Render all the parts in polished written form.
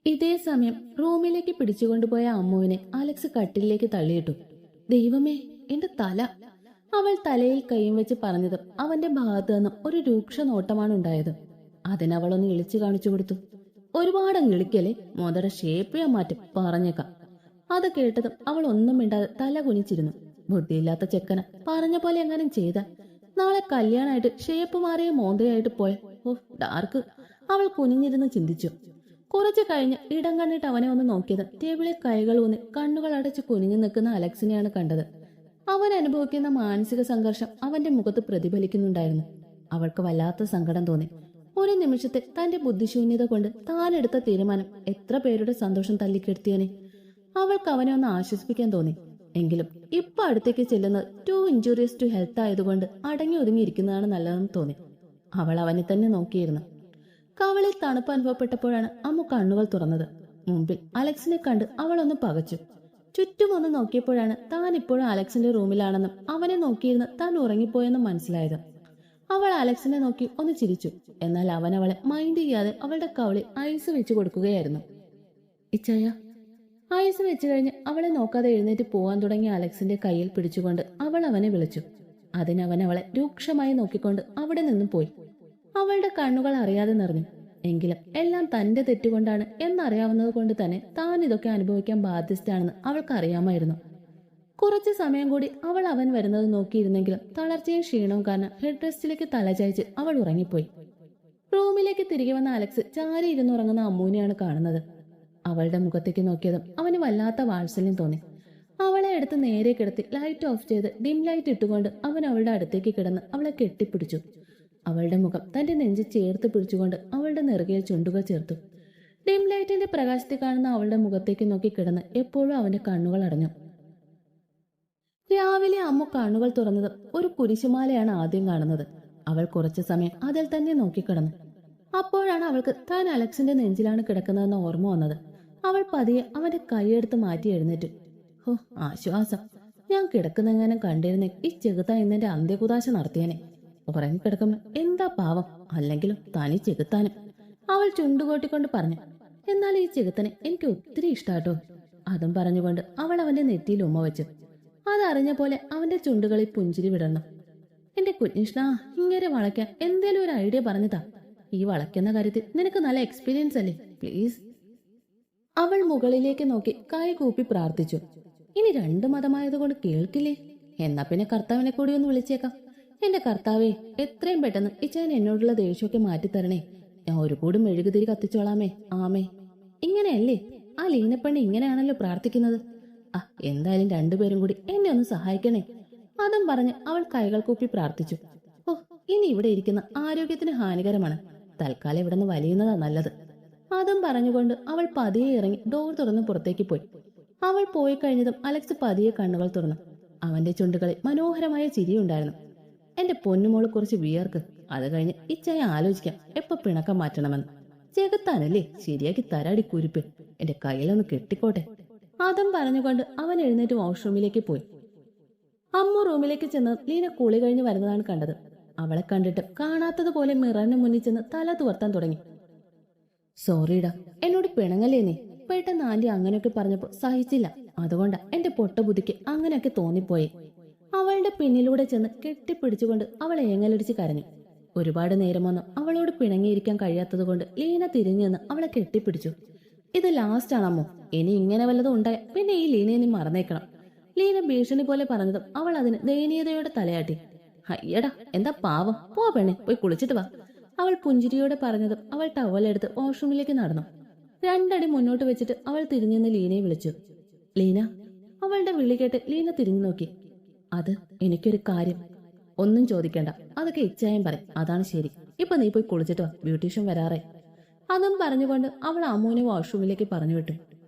ഇതേ സമയം റൂമിലേക്ക് പിടിച്ചുകൊണ്ടുപോയ അമ്മുവിനെ അലക്സ് കട്ടിലേക്ക് തള്ളിയിട്ടു. ദൈവമേ, എന്റെ തല! അവൾ തലയിൽ കൈയും വെച്ച് പറഞ്ഞതും അവന്റെ ഭാഗത്തു നിന്നും ഒരു രൂക്ഷ നോട്ടമാണ് ഉണ്ടായത്. അതിനവളൊന്ന് ഇളിച്ചു കാണിച്ചു കൊടുത്തു. ഒരുപാടങ്ങ് ഇളിക്കല്ലേ, മോതയുടെ ഷേപ്പ് ഞാൻ മാറ്റും, പറഞ്ഞേക്കാം. അത് കേട്ടതും അവൾ ഒന്നും മിണ്ടാതെ തല കുനിച്ചിരുന്നു. ബുദ്ധിയില്ലാത്ത ചെക്കന പറഞ്ഞ പോലെ എങ്ങാനും ചെയ്ത നാളെ കല്യാണമായിട്ട് ഷേപ്പ് മാറിയ മോന്തയായിട്ട് പോയ ഡാർക്ക്. അവൾ കുനിഞ്ഞിരുന്ന് ചിന്തിച്ചു. കുറച്ചു കഴിഞ്ഞ് ഇടം കണ്ടിട്ട് അവനെ ഒന്ന് നോക്കിയത് ടേബിളിൽ കൈകൾ ഊന്നി കണ്ണുകൾ അടച്ച് കുനിഞ്ഞു നിൽക്കുന്ന അലക്സിനെയാണ് കണ്ടത്. അവൻ അനുഭവിക്കുന്ന മാനസിക സംഘർഷം അവന്റെ മുഖത്ത് പ്രതിഫലിക്കുന്നുണ്ടായിരുന്നു. അവൾക്ക് വല്ലാത്ത സങ്കടം തോന്നി. ഒരു നിമിഷത്തെ തന്റെ ബുദ്ധിശൂന്യത കൊണ്ട് താനെടുത്ത തീരുമാനം എത്ര പേരുടെ സന്തോഷം തല്ലിക്കെടുത്തിയനെ. അവൾക്ക് അവനെ ഒന്ന് ആശ്വസിപ്പിക്കാൻ തോന്നി. എങ്കിലും ഇപ്പൊ അടുത്തേക്ക് ചെല്ലുന്നത് ടു ഇഞ്ചൂറിയസ് ടു ഹെൽത്ത് ആയതുകൊണ്ട് അടങ്ങി ഒതുങ്ങിയിരിക്കുന്നതാണ് നല്ലതെന്ന് തോന്നി. അവൾ അവനെ തന്നെ നോക്കിയിരുന്നു. കവളിൽ തണുപ്പ് അനുഭവപ്പെട്ടപ്പോഴാണ് അമ്മു കണ്ണുകൾ തുറന്നത്. മുമ്പിൽ അലക്സിനെ കണ്ട് അവളൊന്ന് പകച്ചു. ചുറ്റും ഒന്ന് നോക്കിയപ്പോഴാണ് താൻ ഇപ്പോഴും അലക്സിന്റെ റൂമിലാണെന്നും അവനെ നോക്കിയിരുന്ന് താൻ ഉറങ്ങിപ്പോയെന്നും മനസ്സിലായത്. അവൾ അലക്സിനെ നോക്കി ഒന്ന് ചിരിച്ചു. എന്നാൽ അവൻ അവളെ മൈൻഡ് ചെയ്യാതെ അവളുടെ കവളിൽ ഐസ് വെച്ചു കൊടുക്കുകയായിരുന്നു. ഇച്ചായ! ഐസ് വെച്ചു കഴിഞ്ഞ് അവളെ നോക്കാതെ എഴുന്നേറ്റ് പോവാൻ തുടങ്ങിയ അലക്സിന്റെ കയ്യിൽ പിടിച്ചുകൊണ്ട് അവൾ അവനെ വിളിച്ചു. അതിനവൻ അവളെ രൂക്ഷമായി നോക്കിക്കൊണ്ട് അവിടെ നിന്നും പോയി. അവളുടെ കണ്ണുകൾ അറിയാതെ നിറഞ്ഞു. എങ്കിലും എല്ലാം തന്റെ തെറ്റുകൊണ്ടാണ് എന്നറിയാവുന്നത് കൊണ്ട് തന്നെ താൻ ഇതൊക്കെ അനുഭവിക്കാൻ ബാധ്യസ്ഥയാണെന്ന് അവൾക്ക് അറിയാമായിരുന്നു. കുറച്ചു സമയം കൂടി അവൾ അവൻ വരുന്നത് നോക്കിയിരുന്നെങ്കിലും തളർച്ചയും ക്ഷീണവും കാരണം ഹെഡ് റെസ്റ്റിലേക്ക് തലചായ്ച്ച് അവൾ ഉറങ്ങിപ്പോയി. റൂമിലേക്ക് തിരികെ വന്ന അലക്സ് ചാരി ഇരുന്നുറങ്ങുന്ന അമ്മൂനെയാണ് കാണുന്നത്. അവളുടെ മുഖത്തേക്ക് നോക്കിയതും അവന് വല്ലാത്ത വാത്സല്യം തോന്നി. അവളെ എടുത്ത് നേരെ കിടത്തി ലൈറ്റ് ഓഫ് ചെയ്ത് ഡിം ലൈറ്റ് ഇട്ടുകൊണ്ട് അവൻ അവളുടെ അടുത്തേക്ക് കിടന്ന് അവളെ കെട്ടിപ്പിടിച്ചു. അവളുടെ മുഖം തന്റെ നെഞ്ച് ചേർത്ത് പിടിച്ചുകൊണ്ട് അവളുടെ നെറുകയിൽ ചുണ്ടുകൾ ചേർത്തു. ഡിം ലൈറ്റിന്റെ പ്രകാശത്തിൽ കാണുന്ന അവളുടെ മുഖത്തേക്ക് നോക്കി കിടന്ന് എപ്പോഴും അവന്റെ കണ്ണുകൾ അടഞ്ഞു. രാവിലെ അമ്മ കണ്ണുകൾ തുറന്നത് ഒരു കുരിശുമാലയാണ് ആദ്യം കാണുന്നത്. അവൾ കുറച്ചു സമയം അതിൽ തന്നെ നോക്കിക്കിടന്നു. അപ്പോഴാണ് അവൾക്ക് താൻ അലക്സിന്റെ നെഞ്ചിലാണ് കിടക്കുന്നതെന്ന് ഓർമ്മ വന്നത്. അവൾ പതിയെ അവന്റെ കൈയെടുത്ത് മാറ്റി എഴുന്നേറ്റു. ആശ്വാസം! ഞാൻ കിടക്കുന്നെങ്ങനെ കണ്ടിരുന്നേ ഈ ചെകുത്ത എന്നെ അന്ത്യകുതാശ നടത്തിയനെ. ഉറങ്ങിക്കിടക്കുമ്പോ എന്താ പാവം, അല്ലെങ്കിലും തനി ചെകുത്താനും. അവൾ ചുണ്ടുകൊട്ടിക്കൊണ്ട് പറഞ്ഞു. എന്നാൽ ഈ ചെകുത്തനെ എനിക്ക് ഒത്തിരി ഇഷ്ടാട്ടോ. അതും പറഞ്ഞുകൊണ്ട് അവൾ അവന്റെ നെറ്റിയിൽ ഉമ്മ വെച്ചു. അതറിഞ്ഞ പോലെ അവന്റെ ചുണ്ടുകളിൽ പുഞ്ചിരി വിടർന്നു. എന്റെ കുഞ്ഞിഷ്ണ, ഇങ്ങനെ വളയ്ക്കാൻ എന്തേലും ഒരു ഐഡിയ പറഞ്ഞതാ. ഈ വളയ്ക്കുന്ന കാര്യത്തിൽ നിനക്ക് നല്ല എക്സ്പീരിയൻസ് അല്ലേ, പ്ലീസ്. അവൾ മുകളിലേക്ക് നോക്കി കൈ കൂപ്പി പ്രാർത്ഥിച്ചു. ഇനി രണ്ടു മതമായതുകൊണ്ട് കേൾക്കില്ലേ? എന്നാ പിന്നെ കർത്താവിനെ കൂടി ഒന്ന് വിളിച്ചേക്കാം. എന്റെ കർത്താവേ, എത്രയും പെട്ടെന്ന് ഇച്ചാൻ എന്നോടുള്ള ദേഷ്യമൊക്കെ മാറ്റിത്തരണേ. ഞാൻ ഒരു കൂടി മെഴുകുതിരി കത്തിച്ചോളാമേ. ആമേ. ഇങ്ങനെയല്ലേ ആ ലീനപ്പെണ്ണി ഇങ്ങനെയാണല്ലോ പ്രാർത്ഥിക്കുന്നത്. എന്തായാലും രണ്ടുപേരും കൂടി എന്നെ ഒന്ന് സഹായിക്കണേ. അതും പറഞ്ഞ് അവൾ കൈകൾ കൂപ്പി പ്രാർത്ഥിച്ചു. ഇനി ഇവിടെ ഇരിക്കുന്ന ആരോഗ്യത്തിന് ഹാനികരമാണ്. തൽക്കാലം ഇവിടെ നിന്ന് വലിയുന്നതാ നല്ലത്. അതും പറഞ്ഞുകൊണ്ട് അവൾ പതിയെ ഇറങ്ങി ഡോർ തുറന്ന് പുറത്തേക്ക് പോയി. അവൾ പോയി കഴിഞ്ഞതും അലക്സ് പതിയെ കണ്ണുകൾ തുറന്നു. അവന്റെ ചുണ്ടുകളിൽ മനോഹരമായ ചിരിയുണ്ടായിരുന്നു. എന്റെ പൊന്നുമോള് കുറച്ച് വിയർക്ക്. അത് കഴിഞ്ഞ് ഇച്ചായ ആലോചിക്കാം എപ്പോ പിണക്കം മാറ്റണമെന്ന്. ചെകുത്താനല്ലേ, ശരിയാക്കി തരാടി കുരിപ്പ്. എന്റെ കയ്യിലൊന്ന് കെട്ടിക്കോട്ടെ. അതും പറഞ്ഞുകൊണ്ട് അവൻ എഴുന്നേറ്റ് വാഷ്റൂമിലേക്ക് പോയി. അമ്മ റൂമിലേക്ക് ചെന്ന് ലീന കുളി കഴിഞ്ഞ് വരുന്നതാണ് കണ്ടത്. അവളെ കണ്ടിട്ട് കാണാത്തതുപോലെ മിററിന് മുന്നിൽ ചെന്ന് തല തുവർത്താൻ തുടങ്ങി. സോറിടാ, എന്നോട് പിണങ്ങല്ലേ നീ. പെട്ടെന്ന് ആന്റി അങ്ങനെയൊക്കെ പറഞ്ഞപ്പോ സഹിച്ചില്ല. അതുകൊണ്ടാ എന്റെ പൊട്ട ബുദ്ധിക്ക് അങ്ങനെയൊക്കെ തോന്നിപ്പോയി. അവളുടെ പിന്നിലൂടെ ചെന്ന് കെട്ടിപ്പിടിച്ചുകൊണ്ട് അവൾ ഏങ്ങലടിച്ച് കരഞ്ഞു. ഒരുപാട് നേരമൊന്നും അവളോട് പിണങ്ങിയിരിക്കാൻ കഴിയാത്തത് കൊണ്ട് ലീന തിരിഞ്ഞു നിന്ന് അവളെ കെട്ടിപ്പിടിച്ചു. ഇത് ലാസ്റ്റ് ആണമ്മോ, ഇനി ഇങ്ങനെ വല്ലതും ഉണ്ടായ പിന്നെ ഈ ലീനയെ നീ മറന്നേക്കണം. ലീന ഭീഷണി പോലെ പറഞ്ഞതും അവൾ അതിന് ദയനീയതയോടെ തലയാട്ടി. അയ്യടാ, എന്താ പാവം, പോ പെണ്ണെ, പോയി കുളിച്ചിട്ട് വാ. അവൾ പുഞ്ചിരിയോടെ പറഞ്ഞതും അവൾ ടവലെടുത്ത് വാഷ്റൂമിലേക്ക് നടന്നു. രണ്ടടി മുന്നോട്ട് വെച്ചിട്ട് അവൾ തിരിഞ്ഞെന്ന് ലീനയെ വിളിച്ചു. ലീന! അവളുടെ വിളി കേട്ട് ലീന തിരിഞ്ഞു നോക്കി. അത് എനിക്കൊരു കാര്യം. ഒന്നും ചോദിക്കണ്ട, അതൊക്കെ ഇച്ഛായം പറയും, അതാണ് ശരി. ഇപ്പൊ നീ പോയി കുളിച്ചിട്ട് വാ, ബ്യൂട്ടീഷ്യൻ വരാറേ. അതും പറഞ്ഞുകൊണ്ട് അവൾ അമ്മുവിനെ വാഷ്റൂമിലേക്ക് പറഞ്ഞു വിട്ടു.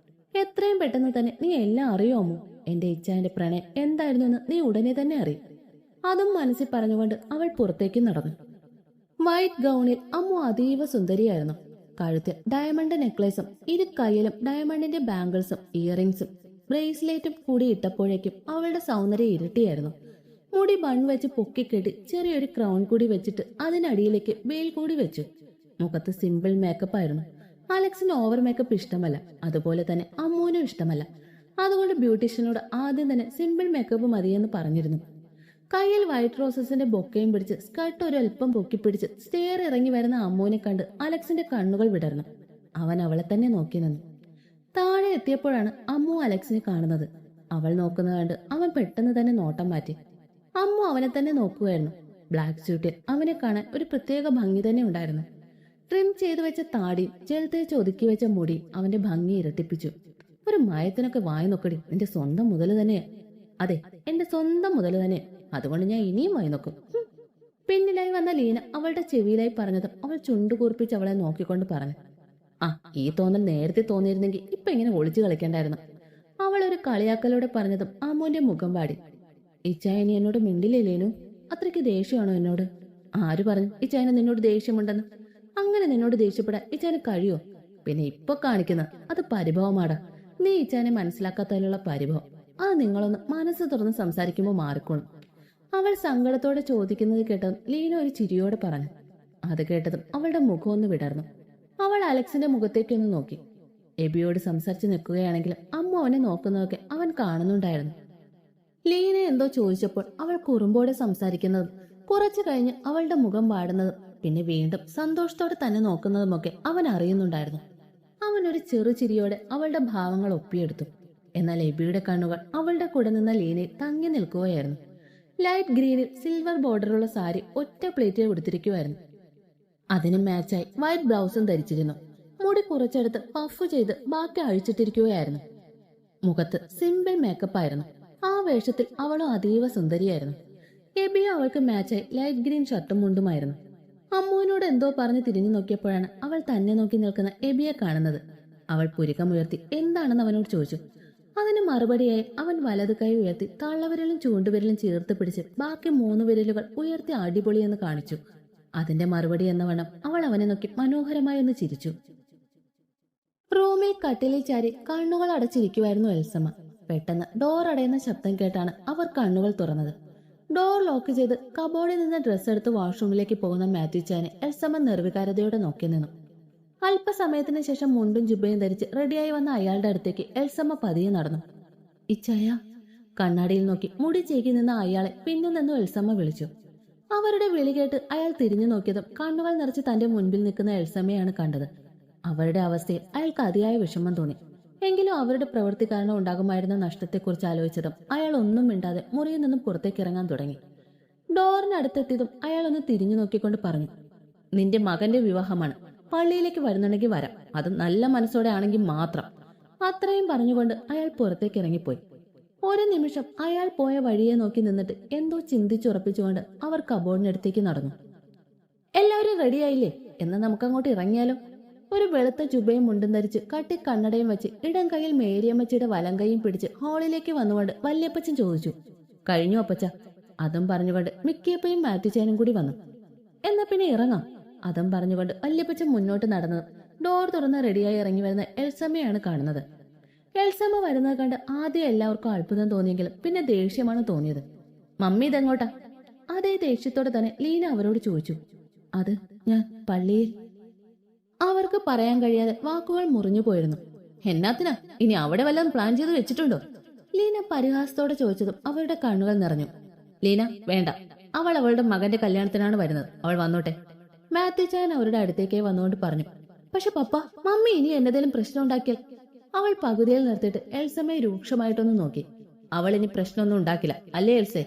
എത്രയും പെട്ടെന്ന് തന്നെ നീ എല്ലാം അറിയോ അമ്മു? എന്റെ ഇച്ഛായന്റെ പ്രണയം എന്തായിരുന്നു എന്ന് നീ ഉടനെ തന്നെ അറിയും. അതും മനസ്സിൽ പറഞ്ഞുകൊണ്ട് അവൾ പുറത്തേക്ക് നടന്നു. വൈറ്റ് ഗൗണിൽ അമ്മു അതീവ സുന്ദരിയായിരുന്നു. കഴുത്തിൽ ഡയമണ്ട് നെക്ലേസും ഇരു കൈയിലും ഡയമണ്ടിന്റെ ബാംഗിൾസും ഇയറിംഗ്സും ബ്രേസ്ലെറ്റും കൂടി ഇട്ടപ്പോഴേക്കും അവളുടെ സൗന്ദര്യം ഇരട്ടിയായിരുന്നു. മുടി ബൺ വെച്ച് പൊക്കിക്കെട്ടി ചെറിയൊരു ക്രൗൺ കൂടി വെച്ചിട്ട് അതിനടിയിലേക്ക് വെയിൽ കൂടി വെച്ചു. മുഖത്ത് സിമ്പിൾ മേക്കപ്പ് ആയിരുന്നു. അലക്സിന് ഓവർ മേക്കപ്പ് ഇഷ്ടമല്ല, അതുപോലെ തന്നെ അമ്മൂനും ഇഷ്ടമല്ല. അതുകൊണ്ട് ബ്യൂട്ടീഷ്യനോട് ആദ്യം തന്നെ സിമ്പിൾ മേക്കപ്പ് മതിയെന്ന് പറഞ്ഞിരുന്നു. കയ്യിൽ വൈറ്റ് റോസസിന്റെ ബൊക്കയും പിടിച്ച് സ്കർട്ട് ഒരു അല്പം പൊക്കിപ്പിടിച്ച് സ്റ്റെയർ ഇറങ്ങി വരുന്ന അമ്മൂനെ കണ്ട് അലക്സിന്റെ കണ്ണുകൾ വിടർന്നു. അവൻ അവളെ തന്നെ നോക്കി നിന്നു. താഴെ എത്തിയപ്പോഴാണ് അമ്മു അലക്സിനെ കാണുന്നത്. അവൾ നോക്കുന്നത് കണ്ട് അവൻ പെട്ടെന്ന് തന്നെ നോട്ടം മാറ്റി. അമ്മു അവനെ തന്നെ നോക്കുകയായിരുന്നു. ബ്ലാക്ക് സ്യൂട്ടിൽ അവനെ കാണാൻ ഒരു പ്രത്യേക ഭംഗി തന്നെ ഉണ്ടായിരുന്നു. ട്രിം ചെയ്തു വെച്ച താടിയും ജെൽ തേച്ച് ഒതുക്കി വെച്ച മുടി അവന്റെ ഭംഗി ഇരട്ടിപ്പിച്ചു. ഒരു മയത്തിനൊക്കെ വായി നോക്കടി, നിന്റെ സ്വന്തം മുതല് തന്നെയാ. അതെ, എന്റെ സ്വന്തം മുതല് തന്നെ. അതുകൊണ്ട് ഞാൻ ഇനിയും വായി നോക്കും. പിന്നിലായി വന്ന ലീന അവളുടെ ചെവിയിലായി പറഞ്ഞതും അവൾ ചുണ്ടുകൂർപ്പിച്ച് അവളെ നോക്കിക്കൊണ്ട് പറഞ്ഞു, ആ, ഈ തോന്നൽ നേരത്തെ തോന്നിയിരുന്നെങ്കിൽ ഇപ്പൊ ഇങ്ങനെ ഒളിച്ചു കളിക്കണ്ടായിരുന്നു. അവൾ ഒരു കളിയാക്കലോടെ പറഞ്ഞതും അമ്മുവിന്റെ മുഖം വാടി. ഇച്ചായനി എന്നോട് മിണ്ടില്ലേനു? അത്രയ്ക്ക് ദേഷ്യമാണോ എന്നോട്? ആര് പറഞ്ഞു ഇച്ചായന് നിന്നോട് ദേഷ്യമുണ്ടെന്ന്? അങ്ങനെ നിന്നോട് ദേഷ്യപ്പെടാൻ ഇച്ചാന് കഴിയോ? പിന്നെ ഇപ്പൊ കാണിക്കുന്ന അത് പരിഭവമാടാ. നീ ഇച്ചാനെ മനസ്സിലാക്കാത്തതിലുള്ള പരിഭവം. അത് നിങ്ങളൊന്ന് മനസ്സ് തുറന്ന് സംസാരിക്കുമ്പോൾ മാറിക്കോളും. അവൾ സങ്കടത്തോടെ ചോദിക്കുന്നത് കേട്ടതും ലീന ഒരു ചിരിയോടെ പറഞ്ഞു. അത് കേട്ടതും അവളുടെ മുഖം ഒന്ന് വിടർന്നു. അവൾ അലക്സിന്റെ മുഖത്തേക്കൊന്ന് നോക്കി. എബിയോട് സംസാരിച്ച് നിൽക്കുകയാണെങ്കിലും അമ്മ അവനെ നോക്കുന്നതൊക്കെ അവൻ കാണുന്നുണ്ടായിരുന്നു. ലീന എന്തോ ചോദിച്ചപ്പോൾ അവൾ കുറുമ്പോടെ സംസാരിക്കുന്നതും കുറച്ചു കഴിഞ്ഞ് അവളുടെ മുഖം വാടുന്നതും പിന്നെ വീണ്ടും സന്തോഷത്തോടെ തന്നെ നോക്കുന്നതുമൊക്കെ അവൻ അറിയുന്നുണ്ടായിരുന്നു. അവൻ ഒരു ചെറു ചിരിയോടെ അവളുടെ ഭാവങ്ങൾ ഒപ്പിയെടുത്തു. എന്നാൽ എബിയുടെ കണ്ണുകൾ അവളുടെ കൂടെ നിന്ന ലീനയിൽ തങ്ങി നിൽക്കുകയായിരുന്നു. ലൈറ്റ് ഗ്രീനിൽ സിൽവർ ബോർഡറുള്ള സാരി ഒറ്റ പ്ലേറ്റിൽ കൊടുത്തിരിക്കുമായിരുന്നു. അതിന് മാച്ചായി വൈറ്റ് ബ്ലൗസും ധരിച്ചിരുന്നു. മുടി കുറച്ചെടുത്ത് പഫ് ചെയ്ത് ബാക്കി അഴിച്ചിട്ടിരിക്കുകയായിരുന്നു. മുഖത്ത് സിമ്പിൾ മേക്കപ്പ് ആയിരുന്നു. ആ വേഷത്തിൽ അവളും അതീവ സുന്ദരിയായിരുന്നു. എബിയും അവൾക്ക് മാച്ചായി ലൈറ്റ് ഗ്രീൻ ഷർട്ടും മുണ്ടുമായിരുന്നു. അമ്മുവിനോട് എന്തോ പറഞ്ഞ് തിരിഞ്ഞു നോക്കിയപ്പോഴാണ് അവൾ തന്നെ നോക്കി നിൽക്കുന്ന എബിയെ കാണുന്നത്. അവൾ പുരികമുയർത്തി എന്താണെന്ന് അവനോട് ചോദിച്ചു. അതിന് മറുപടിയായി അവൻ വലത് കൈ ഉയർത്തി തള്ളവിരലും ചൂണ്ടുവിരലും ചേർത്ത് പിടിച്ച് ബാക്കി 3 വിരലുകൾ ഉയർത്തി അടിപൊളിയെന്ന് കാണിച്ചു. അതിന്റെ മറുപടി എന്ന വണ്ണം അവൾ അവനെ നോക്കി മനോഹരമായി ഒന്ന് ചിരിച്ചു. റൂമിൽ കട്ടിലിൽ ചാരി കണ്ണുകൾ അടച്ചിരിക്കുമായിരുന്നു എൽസമ്മ. പെട്ടെന്ന് ഡോർ അടയുന്ന ശബ്ദം കേട്ടാണ് അവർ കണ്ണുകൾ തുറന്നത്. ഡോർ ലോക്ക് ചെയ്ത് കബോർഡിൽ നിന്ന് ഡ്രസ്സ് എടുത്ത് വാഷ്റൂമിലേക്ക് പോകുന്ന മാത്യു ചാനെ എൽസമ്മ നിർവികാരതയോടെ നോക്കി നിന്നു. അല്പസമയത്തിന് ശേഷം മുണ്ടും ജുബയും ധരിച്ച് റെഡിയായി വന്ന അയാളുടെ അടുത്തേക്ക് എൽസമ്മ പതിയെ നടന്നു. ഇച്ചായ, കണ്ണാടിയിൽ നോക്കി മുടി ചേക്കി നിന്ന അയാളെ പിന്നിൽ നിന്നും എൽസമ്മ വിളിച്ചു. അവരുടെ വിളി കേട്ട് അയാൾ തിരിഞ്ഞു നോക്കിയതും കണ്ണുകൾ നിറച്ച് തന്റെ മുൻപിൽ നിൽക്കുന്ന എൽസമ്മയാണ് കണ്ടത്. അവരുടെ അവസ്ഥയിൽ അയാൾക്ക് അതിയായ വിഷമം തോന്നി. എങ്കിലും അവരുടെ പ്രവൃത്തി കാരണം ഉണ്ടാകുമായിരുന്ന നഷ്ടത്തെക്കുറിച്ച് ആലോചിച്ചതും അയാൾ ഒന്നും മിണ്ടാതെ മുറിയിൽ നിന്നും പുറത്തേക്ക് ഇറങ്ങാൻ തുടങ്ങി. ഡോറിനടുത്തെത്തിയതും അയാൾ ഒന്ന് തിരിഞ്ഞു നോക്കിക്കൊണ്ട് പറഞ്ഞു, നിന്റെ മകന്റെ വിവാഹമാണ്. പള്ളിയിലേക്ക് വരുന്നുണ്ടെങ്കിൽ വരാം, അത് നല്ല മനസ്സോടെ ആണെങ്കിൽ മാത്രം. അത്രയും പറഞ്ഞുകൊണ്ട് അയാൾ പുറത്തേക്ക് ഇറങ്ങിപ്പോയി. ഒരു നിമിഷം അയാൾ പോയ വഴിയെ നോക്കി നിന്നിട്ട് എന്തോ ചിന്തിച്ചുറപ്പിച്ചുകൊണ്ട് അവർ കബോർഡിനടുത്തേക്ക് നടന്നു. എല്ലാവരും റെഡിയായില്ലേ? എന്നാൽ നമുക്കങ്ങോട്ട് ഇറങ്ങിയാലോ? ഒരു വെളുത്ത ചുബയും മുണ്ടും ധരിച്ച് കട്ടി കണ്ണടയും വെച്ച് ഇടം കൈയിൽ മേരിയമ്മച്ചിയുടെ വലം കൈയും പിടിച്ച് ഹാളിലേക്ക് വന്നുകൊണ്ട് വല്യപ്പച്ചൻ ചോദിച്ചു. കഴിഞ്ഞു അപ്പച്ച? അതും പറഞ്ഞുകൊണ്ട് മിക്കിയപ്പയും മാറ്റിച്ചേനും കൂടി വന്നു. എന്നാ പിന്നെ ഇറങ്ങാം. അതും പറഞ്ഞുകൊണ്ട് വല്യപ്പച്ചൻ മുന്നോട്ട് നടന്നത് ഡോർ തുറന്ന് റെഡിയായി ഇറങ്ങി വരുന്ന എൽസമ്മയാണ് കാണുന്നത്. എൽസമ്മ വരുന്നത് കണ്ട് ആദ്യം എല്ലാവർക്കും അത്ഭുതം തോന്നിയെങ്കിലും പിന്നെ ദേഷ്യമാണ് തോന്നിയത്. മമ്മി ഇതെങ്ങോട്ടാ? അതേ ദേഷ്യത്തോടെ തന്നെ ലീന അവരോട് ചോദിച്ചു. അത് ഞാൻ പള്ളിയിൽ. അവർക്ക് പറയാൻ കഴിയാതെ വാക്കുകൾ മുറിഞ്ഞു പോയിരുന്നു. എന്നാത്തിനാ? ഇനി അവിടെ വല്ലതും പ്ലാൻ ചെയ്ത് വെച്ചിട്ടുണ്ടോ? ലീന പരിഹാസത്തോടെ ചോദിച്ചതും അവരുടെ കണ്ണുകൾ നിറഞ്ഞു. ലീന, വേണ്ട, അവൾ അവളുടെ മകന്റെ കല്യാണത്തിനാണ് വരുന്നത്. അവൾ വന്നോട്ടെ. മാത്യു ചാൻ അവരുടെ അടുത്തേക്ക് വന്നുകൊണ്ട് പറഞ്ഞു. പക്ഷെ പപ്പ, മമ്മി ഇനി എന്നതേലും പ്രശ്നം ഉണ്ടാക്കിയാൽ? അവൾ പകുതിയിൽ നിർത്തിയിട്ട് എൽസമ്മയെ രൂക്ഷമായിട്ടൊന്ന് നോക്കി. അവൾ ഇനി പ്രശ്നമൊന്നും ഉണ്ടാക്കില്ല, അല്ലേ എൽസേ?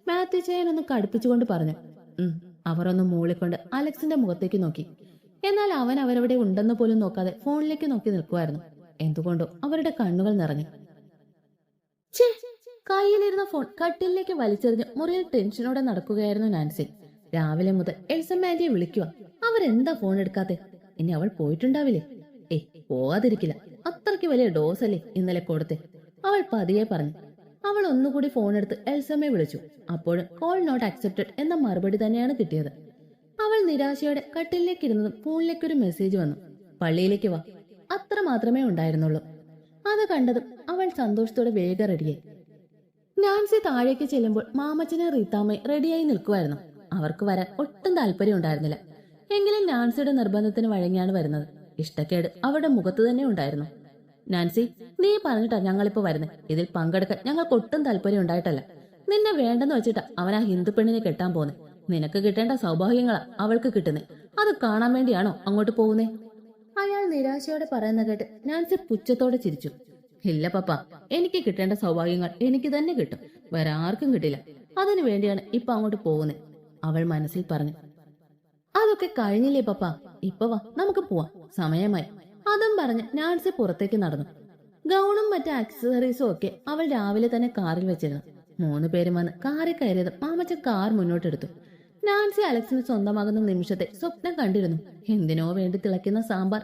മാത്യു ചാൻ ഒന്ന് കടുപ്പിച്ചുകൊണ്ട് പറഞ്ഞു. അവർ ഒന്ന് മൂളിക്കൊണ്ട് അലക്സിന്റെ മുഖത്തേക്ക് നോക്കി. എന്നാൽ അവൻ അവരവിടെ ഉണ്ടെന്ന് പോലും നോക്കാതെ ഫോണിലേക്ക് നോക്കി നിൽക്കുമായിരുന്നു. എന്തുകൊണ്ടോ അവരുടെ കണ്ണുകൾ നിറഞ്ഞു. കയ്യിലിരുന്ന ഫോൺ കട്ടിലേക്ക് വലിച്ചെറിഞ്ഞ് മുറിയിൽ ടെൻഷനോടെ നടക്കുകയായിരുന്നു നാൻസി. രാവിലെ മുതൽ എൽസമ്മ ആന്റിയെ വിളിക്കുക. അവരെന്താ ഫോൺ എടുക്കാത്തെ? ഇനി അവൾ പോയിട്ടുണ്ടാവില്ലേ? പോകാതിരിക്കില്ല. അത്രയ്ക്ക് വലിയ ഡോസ് അല്ലേ ഇന്നലെ കൊടുത്തെ? അവൾ പതിയെ പറഞ്ഞു. അവൾ ഒന്നുകൂടി ഫോൺ എടുത്ത് എൽസമ്മയെ വിളിച്ചു. അപ്പോഴും കോൾ നോട്ട് ആക്സെപ്റ്റഡ് എന്ന മറുപടി തന്നെയാണ് കിട്ടിയത്. അവൾ നിരാശയോടെ കട്ടിലേക്ക് ഇരുന്നതും ഫോണിലേക്കൊരു മെസ്സേജ് വന്നു. പള്ളിയിലേക്ക് വാ. അത്ര മാത്രമേ ഉണ്ടായിരുന്നുള്ളൂ. അത് കണ്ടതും അവൾ സന്തോഷത്തോടെ വേഗം റെഡിയായി. നാൻസി താഴേക്ക് ചെല്ലുമ്പോൾ മാമച്ചനെ റീത്താമ്മയും റെഡിയായി നിൽക്കുമായിരുന്നു. അവർക്ക് വരാൻ ഒട്ടും താല്പര്യം ഉണ്ടായിരുന്നില്ല. എങ്കിലും നാൻസിയുടെ നിർബന്ധത്തിന് വഴങ്ങിയാണ് വരുന്നത്. ഇഷ്ടക്കേട് അവരുടെ മുഖത്ത് തന്നെ ഉണ്ടായിരുന്നു. നാൻസി, നീ പറഞ്ഞിട്ടാ ഞങ്ങളിപ്പോ വരുന്നത്. ഇതിൽ പങ്കെടുക്കാൻ ഞങ്ങൾക്ക് ഒട്ടും താല്പര്യം ഉണ്ടായിട്ടല്ല. നിന്നെ വേണ്ടെന്ന് വെച്ചിട്ടാ അവൻ ആ ഹിന്ദു പെണ്ണിനെ കെട്ടാൻ പോകുന്നത്. നിനക്ക് കിട്ടേണ്ട സൗഭാഗ്യങ്ങളാ അവൾക്ക് കിട്ടുന്നത്. അത് കാണാൻ വേണ്ടിയാണോ അങ്ങോട്ട് പോകുന്നേ? അയാൾ നിരാശയോടെ പറയുന്ന കേട്ട് നാൻസി പുച്ഛത്തോടെ ചിരിച്ചു. ഇല്ല പപ്പ, എനിക്ക് കിട്ടേണ്ട സൗഭാഗ്യങ്ങൾ എനിക്ക് തന്നെ കിട്ടും, വേറെ ആർക്കും കിട്ടില്ല. അതിനു വേണ്ടിയാണ് ഇപ്പൊ അങ്ങോട്ട് പോകുന്നത്, അവൾ മനസ്സിൽ പറഞ്ഞു. അതൊക്കെ കഴിഞ്ഞില്ലേ പപ്പ, ഇപ്പൊ വാ നമുക്ക് പോവാം, സമയമായി. അതും പറഞ്ഞ് നാൻസി പുറത്തേക്ക് നടന്നു. ഗൗണും മറ്റ് ആക്സസറീസും ഒക്കെ അവൾ രാവിലെ തന്നെ കാറിൽ വെച്ചിരുന്നു. 3 പേരും വന്ന് കാറിൽ കയറിയതും മാമച്ചൻ കാർ മുന്നോട്ടെടുത്തു. നാൻസി അലക്സിന് സ്വന്തമാകുന്ന നിമിഷത്തെ സ്വപ്നം കണ്ടിരുന്നു. എന്തിനോ വേണ്ടി തിളയ്ക്കുന്ന സാമ്പാർ.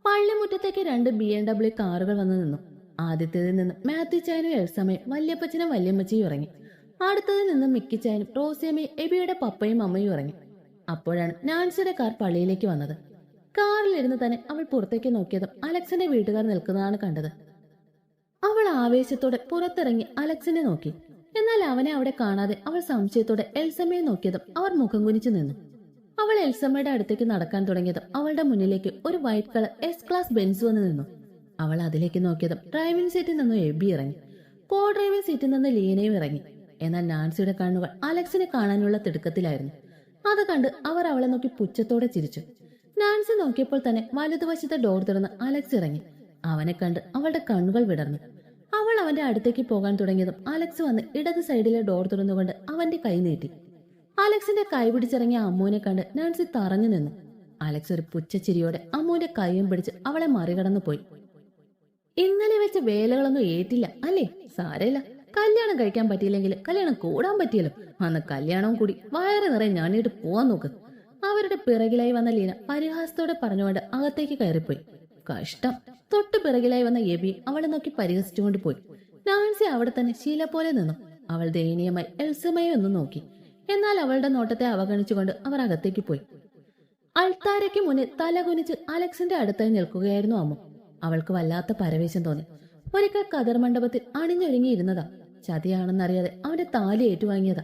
പള്ളിമുറ്റത്തേക്ക് 2 BMW കാറുകൾ വന്നു നിന്നു. ആദ്യത്തേതിൽ നിന്ന് മാത്യു ചായനും എൽസമ്മയും വല്യപ്പച്ചനും വല്യമ്മച്ചിയും ഇറങ്ങി. അടുത്തതിൽ നിന്ന് മിക്കി ചായനും റോസിയമ്മയും എബിയുടെ പപ്പയും അമ്മയും ഇറങ്ങി. അപ്പോഴാണ് നാൻസിയുടെ കാർ പള്ളിയിലേക്ക് വന്നത്. കാറിലിരുന്ന് തന്നെ അവൾ പുറത്തേക്ക് നോക്കിയതും അലക്സിന്റെ വീട്ടുകാർ നിൽക്കുന്നതാണ് കണ്ടത്. അവൾ ആവേശത്തോടെ പുറത്തിറങ്ങി അലക്സിനെ നോക്കി. എന്നാൽ അവനെ അവിടെ കാണാതെ അവൾ സംശയത്തോടെ എൽസമ്മയെ നോക്കിയതും അവർ മുഖം കുനിച്ചു നിന്നു. അവൾ എൽസമ്മയുടെ അടുത്തേക്ക് നടക്കാൻ തുടങ്ങിയതും അവളുടെ മുന്നിലേക്ക് ഒരു white colour S class Benz വന്ന് നിന്നു. അവൾ അതിലേക്ക് നോക്കിയതും ഡ്രൈവിംഗ് സീറ്റിൽ നിന്നും എബി ഇറങ്ങി. കോ ഡ്രൈവിംഗ് സീറ്റിൽ നിന്ന് ലീനയും ഇറങ്ങി. എന്നാൽ നാൻസിയുടെ കണ്ണുകൾ അലക്സിനെ കാണാനുള്ള തിടുക്കത്തിലായിരുന്നു. അത് കണ്ട് അവർ അവളെ നോക്കി പുച്ഛത്തോടെ ചിരിച്ചു. നാൻസി നോക്കിയപ്പോൾ തന്നെ വലതുവശത്തെ ഡോർ തുറന്ന് അലക്സ് ഇറങ്ങി. അവനെ കണ്ട് അവളുടെ കണ്ണുകൾ വിടർന്നു. അവൾ അവന്റെ അടുത്തേക്ക് പോകാൻ തുടങ്ങിയതും അലക്സ് വന്ന് ഇടത് സൈഡിലെ ഡോർ തുറന്നുകൊണ്ട് അവന്റെ കൈ നീട്ടി. അലക്സിന്റെ കൈ പിടിച്ചിറങ്ങിയ അമ്മുവിനെ കണ്ട് നാൻസി തറഞ്ഞു നിന്നു. അലക്സ് ഒരു പുച്ഛച്ചിരിയോടെ അമ്മുവിന്റെ കൈയും പിടിച്ച് അവളെ മറികടന്നു പോയി. ഇന്നലെ വെച്ച വേലകളൊന്നും ഏറ്റില്ല അല്ലേ? സാരമില്ല, കല്യാണം കഴിക്കാൻ പറ്റിയില്ലെങ്കിൽ കല്യാണം കൂടാൻ പറ്റിയല്ലോ. അന്ന് കല്യാണവും കൂടി വയറ് നിറയെ ഞാനിട്ട് പോവാൻ നോക്ക്. അവരുടെ പിറകിലായി വന്ന ലീന പരിഹാസത്തോടെ പറഞ്ഞുകൊണ്ട് അകത്തേക്ക് കയറിപ്പോയി. കഷ്ടം. തൊട്ടു പിറകിലായി വന്ന എബി അവളെ നോക്കി പരിഹസിച്ചുകൊണ്ട് പോയി. നാൻസി അവിടെ തന്നെ ശീല പോലെ നിന്നു. അവൾ ദയനീയമായി എൽസമ്മയെ ഒന്ന് നോക്കി. എന്നാൽ അവളുടെ നോട്ടത്തെ അവഗണിച്ചുകൊണ്ട് അവർ അകത്തേക്ക് പോയി. അൾത്താരയ്ക്ക് മുന്നിൽ തല കുനിച്ച് അലക്സിന്റെ അടുത്തായി നിൽക്കുകയായിരുന്നു അമ്മു. അവൾക്ക് വല്ലാത്ത പരവേശം തോന്നി. ഒരിക്കൽ കതർ മണ്ഡപത്തിൽ അണിഞ്ഞൊരുങ്ങിയിരുന്നതാ. ചതിയാണെന്നറിയാതെ അവന്റെ താലി ഏറ്റുവാങ്ങിയതാ.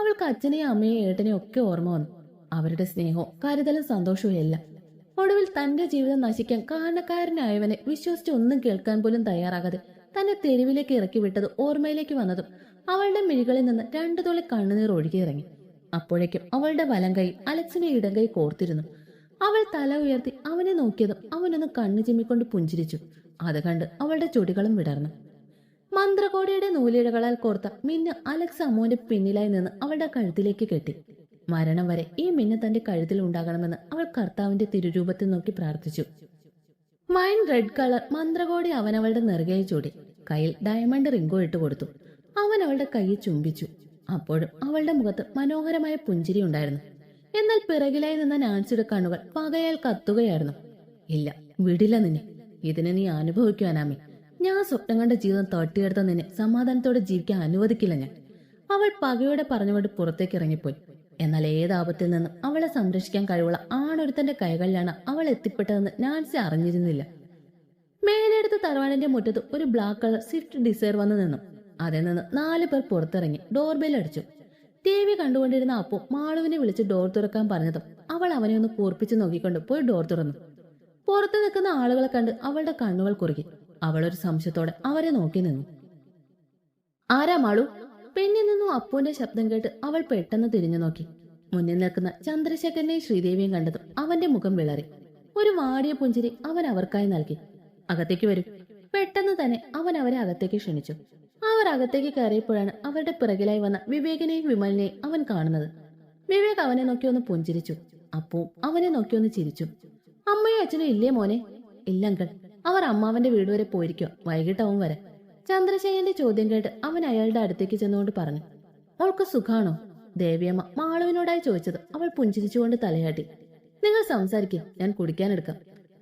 അവൾക്ക് അച്ഛനെയും അമ്മയെയും ഏട്ടനെയും ഒക്കെ ഓർമ്മ വന്നു. അവരുടെ സ്നേഹവും കരുതലും സന്തോഷവും എല്ലാം. ഒടുവിൽ തന്റെ ജീവിതം നശിക്കാൻ കാരണക്കാരനായവനെ വിശ്വസിച്ച് ഒന്നും കേൾക്കാൻ പോലും തയ്യാറാകാതെ തന്നെ തെരുവിലേക്ക് ഇറക്കി വിട്ടത് ഓർമ്മയിലേക്ക് വന്നതും അവളുടെ മിഴികളിൽ നിന്ന് 2 തുള്ളി കണ്ണുനീർ ഒഴുകിയിറങ്ങി. അപ്പോഴേക്കും അവളുടെ വലം കൈ അലക്സിന്റെ ഇടം കൈ കോർത്തിരുന്നു. അവൾ തല ഉയർത്തി അവനെ നോക്കിയതും അവനൊന്ന് കണ്ണു ചിമ്മിക്കൊണ്ട് പുഞ്ചിരിച്ചു. അത് കണ്ട് അവളുടെ ചുടികളും വിടർന്നു. മന്ത്രകോടിയുടെ നൂലിഴകളാൽ കോർത്ത മിന്ന് അലക്സ് അമ്മുവിന്റെ പിന്നിലായി നിന്ന് അവളുടെ കഴുത്തിലേക്ക് കെട്ടി. മരണം വരെ ഈ മിന്ന് തന്റെ കഴുത്തിൽ ഉണ്ടാകണമെന്ന് അവൾ കർത്താവിന്റെ തിരുരൂപത്തിൽ നോക്കി പ്രാർത്ഥിച്ചു. വൈൻ റെഡ് കളർ മന്ത്രകോടി അവൻ അവളുടെ നെറുകയെ ചൂടി. കയ്യിൽ ഡയമണ്ട് റിംഗോ ഇട്ട് കൊടുത്തു. അവൻ അവളുടെ കൈയെ ചുംബിച്ചു. അപ്പോഴും അവളുടെ മുഖത്ത് മനോഹരമായ പുഞ്ചിരി ഉണ്ടായിരുന്നു. എന്നാൽ പിറകിലായി നിന്ന നാൻസിയുടെ കണ്ണുകൾ പകയാൽ കത്തുകയായിരുന്നു. ഇല്ല, വിടില്ല നിന്നെ. ഇതിനെ നീ അനുഭവിക്കുവാനാമേ. ഞാൻ സ്വപ്നം കണ്ട ജീവിതം തട്ടിയെടുത്ത നിന്നെ സമാധാനത്തോടെ ജീവിക്കാൻ അനുവദിക്കില്ല ഞാൻ. അവൾ പകയോടെ പറഞ്ഞുകൊണ്ട് പുറത്തേക്ക് ഇറങ്ങിപ്പോയി. എന്നാൽ ഏതാപത്തിൽ നിന്നും അവളെ സംരക്ഷിക്കാൻ കഴിവുള്ള ആണൊരുത്തന്റെ കൈകളിലാണ് അവൾ എത്തിപ്പെട്ടതെന്ന് നാൻസി അറിഞ്ഞിരുന്നില്ല. മേലെടുത്ത തറവാടിന്റെ മുറ്റത്ത് ഒരു ബ്ലാക്ക് കളർ സ്വിഫ്റ്റ് ഡിസയർ വന്നു നിന്നു. അതിൽ നിന്ന് 4 പേർ പുറത്തിറങ്ങി ഡോർബെൽ അടിച്ചു. TV കണ്ടുകൊണ്ടിരുന്ന അപ്പു മാളുവിനെ വിളിച്ച് ഡോർ തുറക്കാൻ പറഞ്ഞതും അവൾ അവനെ ഒന്ന് കൂർപ്പിച്ച് നോക്കിക്കൊണ്ട് പോയി ഡോർ തുറന്നു. പുറത്തു നിൽക്കുന്ന ആളുകളെ കണ്ട് അവളുടെ കണ്ണുകൾ കുറുകി. അവളൊരു സംശയത്തോടെ അവരെ നോക്കി നിന്നു. ആരാ മാളു? പിന്നിൽ നിന്നും അപ്പുവിന്റെ ശബ്ദം കേട്ട് അവൾ പെട്ടെന്ന് തിരിഞ്ഞു നോക്കി. മുന്നിൽ നിൽക്കുന്ന ചന്ദ്രശേഖരനെയും ശ്രീദേവിയും കണ്ടതും അവന്റെ മുഖം വിളറി. ഒരു വാടിയ പുഞ്ചിരി അവൻ അവർക്കായി നൽകി. അകത്തേക്ക് വരൂ. പെട്ടെന്ന് തന്നെ അവൻ അവരെ അകത്തേക്ക് ക്ഷണിച്ചു. അവർ അകത്തേക്ക് കയറിയപ്പോഴാണ് അവരുടെ പിറകിലായി വന്ന വിവേകിനെയും വിമലിനെയും അവൻ കാണുന്നത്. വിവേക് അവനെ നോക്കി ഒന്ന് പുഞ്ചിരിച്ചു. അപ്പുവും അവനെ നോക്കി ഒന്ന് ചിരിച്ചു. അമ്മയും അച്ഛനും ഇല്ലേ മോനെ? ഇല്ലങ്കൾ, അവർ അമ്മാവന്റെ വീട് വരെ പോയിരിക്കുക, വൈകിട്ടാവും വരെ. ചന്ദ്രശേഖരന്റെ ചോദ്യം കേട്ട് അവൻ അയാളുടെ അടുത്തേക്ക് ചെന്നുകൊണ്ട് പറഞ്ഞു. അവൾക്ക് സുഖാണോ? ദേവിയമ്മ മാളുവിനോടായി ചോദിച്ചത് അവൾ പുഞ്ചിരിച്ചുകൊണ്ട് തലയാട്ടി. നിങ്ങൾ സംസാരിക്കുക, ഞാൻ കുടിക്കാനെടുക്കാം.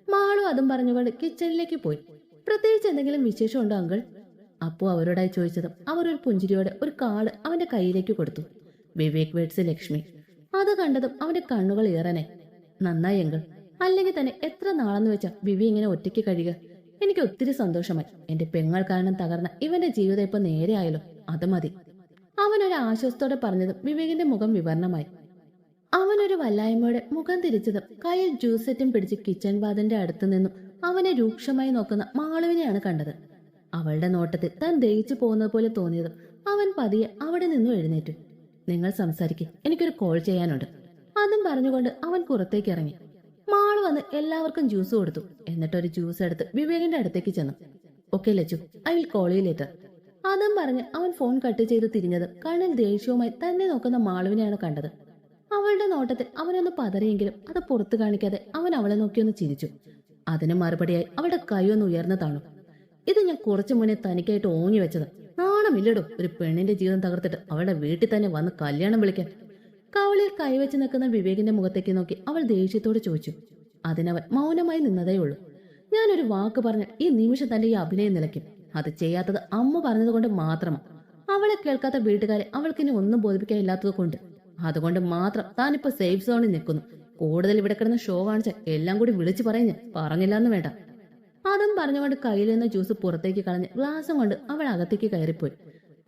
മാളു അതും പറഞ്ഞുകൊണ്ട് കിച്ചണിലേക്ക് പോയി. പ്രത്യേകിച്ച് എന്തെങ്കിലും വിശേഷമുണ്ടോ അങ്കിൾ? അപ്പു അവരോടായി ചോദിച്ചതും അവർ ഒരു പുഞ്ചിരിയോടെ ഒരു കാർഡ് അവന്റെ കയ്യിലേക്ക് കൊടുത്തു. വിവേക് വേഡ്സ് ലക്ഷ്മി. അത് കണ്ടതും അവന്റെ കണ്ണുകൾ ഏറനെ. നന്നായി അങ്കിൾ. അല്ലെങ്കിൽ തന്നെ എത്ര നാളെന്ന് വെച്ചാ വിവി ഇങ്ങനെ ഒറ്റയ്ക്ക് കഴിയുക. എനിക്ക് ഒത്തിരി സന്തോഷമായി. എന്റെ പെങ്ങൾ കാരണം തകർന്ന ഇവന്റെ ജീവിതം ഇപ്പൊ നേരെ ആയല്ലോ, അത് മതി. അവനൊരു ആശ്വാസത്തോടെ പറഞ്ഞതും വിവേകിന്റെ മുഖം വിവരണമായി. അവൻ അവനൊരു വല്ലായ്മയോടെ മുഖം തിരിച്ചതും കയ്യിൽ ജ്യൂസ് സെറ്റും പിടിച്ച് കിച്ചൺ വാതിന്റെ അടുത്തു നിന്നും അവനെ രൂക്ഷമായി നോക്കുന്ന മാളുവിനെയാണ് കണ്ടത്. അവളുടെ നോട്ടത്തിൽ താൻ ദയിച്ചു പോകുന്നത് പോലെ തോന്നിയതും അവൻ പതിയെ അവിടെ നിന്നും എഴുന്നേറ്റു. നിങ്ങൾ സംസാരിക്കേ, എനിക്കൊരു കോൾ ചെയ്യാനുണ്ട്. അതും പറഞ്ഞുകൊണ്ട് അവൻ പുറത്തേക്ക് ഇറങ്ങി. മാള് വന്ന് എല്ലാവർക്കും ജ്യൂസ് കൊടുത്തു. എന്നിട്ടൊരു ജ്യൂസ് എടുത്ത് വിവേകിന്റെ അടുത്തേക്ക് ചെന്നു. Okay Lachu, I will call you later. അതും പറഞ്ഞ് അവൻ ഫോൺ കട്ട് ചെയ്ത് തിരിഞ്ഞത് കണ്ണിൽ ദേഷ്യവുമായി തന്നെ നോക്കുന്ന മാളുവിനെയാണ് കണ്ടത്. അവളുടെ നോട്ടത്തിൽ അവനൊന്ന് പതറിയെങ്കിലും അത് പുറത്തു കാണിക്കാതെ അവൻ അവളെ നോക്കിയൊന്ന് ചിരിച്ചു. അതിന് മറുപടിയായി അവളുടെ കൈയൊന്ന് ഉയർന്നു താണു. ഇത് ഞാൻ കുറച്ചു മുന്നേ തനിക്കായിട്ട് ഓങ്ങി വെച്ചത്. നാണമില്ലടോ ഒരു പെണ്ണിന്റെ ജീവിതം തകർത്തിട്ട് അവളുടെ വീട്ടിൽ തന്നെ വന്ന് കല്യാണം വിളിക്കാൻ. കവളിൽ കൈവച്ച് നിൽക്കുന്ന വിവേകിന്റെ മുഖത്തേക്ക് നോക്കി അവൾ ദേഷ്യത്തോട് ചോദിച്ചു. അതിനവൻ മൗനമായി നിന്നതേ ഉള്ളൂ. ഞാനൊരു വാക്ക് പറഞ്ഞ് ഈ നിമിഷം തന്റെ ഈ അഭിനയം നിലയ്ക്കും. അത് ചെയ്യാത്തത് അമ്മ പറഞ്ഞതുകൊണ്ട് മാത്രമാണ്. അവളെ കേൾക്കാത്ത വീട്ടുകാരെ അവൾക്കിനി ഒന്നും ബോധിപ്പിക്കാനില്ലാത്തത് കൊണ്ട്. അതുകൊണ്ട് മാത്രം താനിപ്പോ സേഫ് സോണിൽ നിൽക്കുന്നു. കൂടുതൽ ഇവിടെ കിടന്ന് ഷോ കാണിച്ച എല്ലാം കൂടി വിളിച്ചു പറഞ്ഞ് പറഞ്ഞില്ല എന്ന് വേണ്ട. അതും പറഞ്ഞുകൊണ്ട് കയ്യിൽ നിന്ന് ജ്യൂസ് പുറത്തേക്ക് കളഞ്ഞ് ഗ്ലാസും കൊണ്ട് അവൾ അകത്തേക്ക് കയറിപ്പോയി.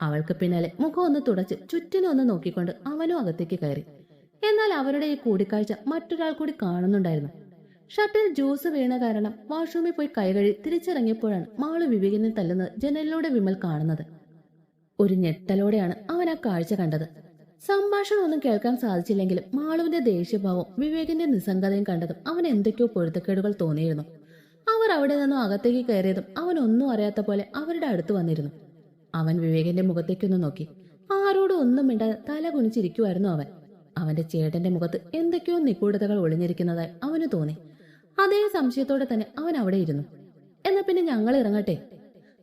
അവൾക്ക് പിന്നാലെ മുഖം ഒന്ന് തുടച്ച് ചുറ്റിനും ഒന്ന് നോക്കിക്കൊണ്ട് അവനും അകത്തേക്ക് കയറി. എന്നാൽ അവരുടെ ഈ കൂടിക്കാഴ്ച മറ്റൊരാൾ കൂടി കാണുന്നുണ്ടായിരുന്നു. ഷട്ടിൽ ജ്യൂസ് വീണ കാരണം വാഷ്റൂമിൽ പോയി കൈകഴുകി തിരിച്ചിറങ്ങിയപ്പോഴാണ് മാള് വിവേകിനെ തല്ലുന്നത് ജനലിലൂടെ വിമൽ കാണുന്നത്. ഒരു ഞെട്ടലോടെയാണ് അവൻ ആ കാഴ്ച കണ്ടത്. സംഭാഷണം ഒന്നും കേൾക്കാൻ സാധിച്ചില്ലെങ്കിലും മാളുവിന്റെ ദേഷ്യഭാവവും വിവേകിന്റെ നിസ്സംഗതയും കണ്ടതും അവൻ എന്തൊക്കെയോ പൊരുത്തക്കേടുകൾ തോന്നിയിരുന്നു. അവർ അവിടെ നിന്നും അകത്തേക്ക് കയറിയതും അവൻ ഒന്നും അറിയാത്ത പോലെ അവരുടെ അടുത്ത് വന്നിരുന്നു. അവൻ വിവേകിന്റെ മുഖത്തേക്കൊന്ന് നോക്കി. ആരോടും ഒന്നും മിണ്ടാതെ തല കുനിച്ചിരിക്കുമായിരുന്നു അവൻ. അവന്റെ ചേട്ടന്റെ മുഖത്ത് എന്തൊക്കെയോ നിഗൂഢതകൾ ഒളിഞ്ഞിരിക്കുന്നതായി അവന് തോന്നി. അതേ സംശയത്തോടെ തന്നെ അവൻ അവിടെ ഇരുന്നു. എന്നാ പിന്നെ ഞങ്ങൾ ഇറങ്ങട്ടെ,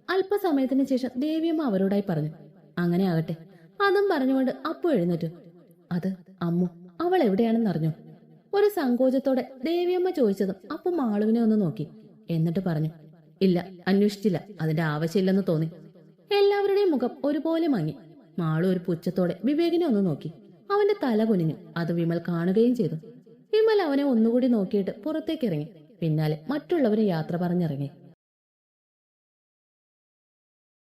അല്പസമയത്തിന് ശേഷം ദേവിയമ്മ അവരോടായി പറഞ്ഞു. അങ്ങനെ ആകട്ടെ. അതും പറഞ്ഞുകൊണ്ട് അപ്പു എഴുന്നേറ്റു. അത് അമ്മു, അവൾ എവിടെയാണെന്ന് അറിഞ്ഞു? ഒരു സങ്കോചത്തോടെ ദേവിയമ്മ ചോദിച്ചതും അപ്പു മാളുവിനെ ഒന്ന് നോക്കി. എന്നിട്ട് പറഞ്ഞു, ഇല്ല, അന്വേഷിച്ചില്ല, അതിന്റെ ആവശ്യമില്ലെന്ന് തോന്നി. എല്ലാവരുടെയും മുഖം ഒരുപോലെ മങ്ങി. മാളു ഒരു പുച്ഛത്തോടെ വിവേകിനെ ഒന്ന് നോക്കി. അവന്റെ തല കുനിഞ്ഞു. അത് വിമൽ കാണുകയും ചെയ്തു. വിമൽ അവനെ ഒന്നുകൂടി നോക്കിയിട്ട് പുറത്തേക്ക് ഇറങ്ങി. പിന്നാലെ മറ്റുള്ളവരെ യാത്ര പറഞ്ഞിറങ്ങി.